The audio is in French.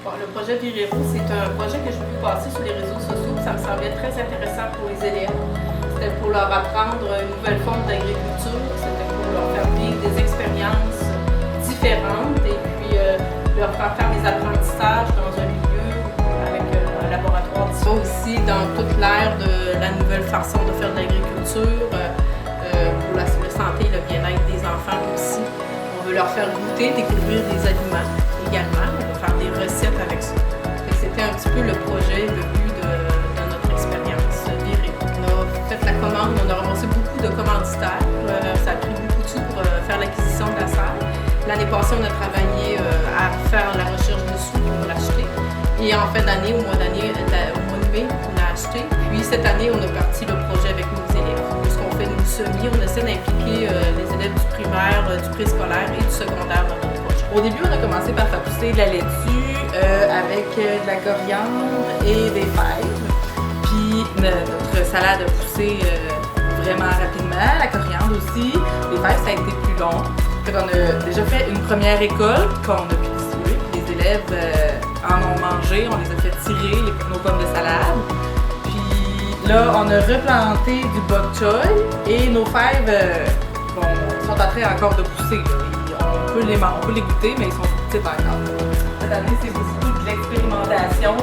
Bon, le projet Virero, c'est un projet que j'ai pu passer sur les réseaux sociaux. Ça me semblait très intéressant pour les élèves. C'était pour leur apprendre une nouvelle forme d'agriculture. C'était pour leur faire vivre des expériences différentes et puis leur faire des apprentissages dans un milieu avec un laboratoire. Ça aussi dans toute l'ère de la nouvelle façon de faire de l'agriculture, pour la santé et le bien-être des enfants aussi. On veut leur faire goûter, découvrir des aliments également. On va faire des recettes avec ça. C'était un petit peu le projet, le but de notre expérience Virero. On a fait la commande, on a ramassé beaucoup de commanditaires. Ça a pris beaucoup de sous pour faire l'acquisition de la salle. L'année passée, on a travaillé à faire la recherche de sous pour l'acheter. Et en fin d'année, au mois de mai, on a acheté. Puis cette année, on a parti le projet avec nos élèves. On fait une semis, on essaie d'impliquer les élèves du primaire, du préscolaire et du secondaire dans notre projet. Au début, on a commencé par faire pousser de la laitue avec de la coriandre et des fèves. Puis notre salade a poussé vraiment rapidement, la coriandre aussi. Les fèves, ça a été plus long. On a déjà fait une première école qu'on a pu distribuer. Les élèves en ont mangé, on les a fait tirer nos pommes de salade. Là, on a replanté du bok choy et nos fèves sont en train encore de pousser. On peut les goûter, mais ils sont petites encore. Cette année, c'est aussi de l'expérimentation.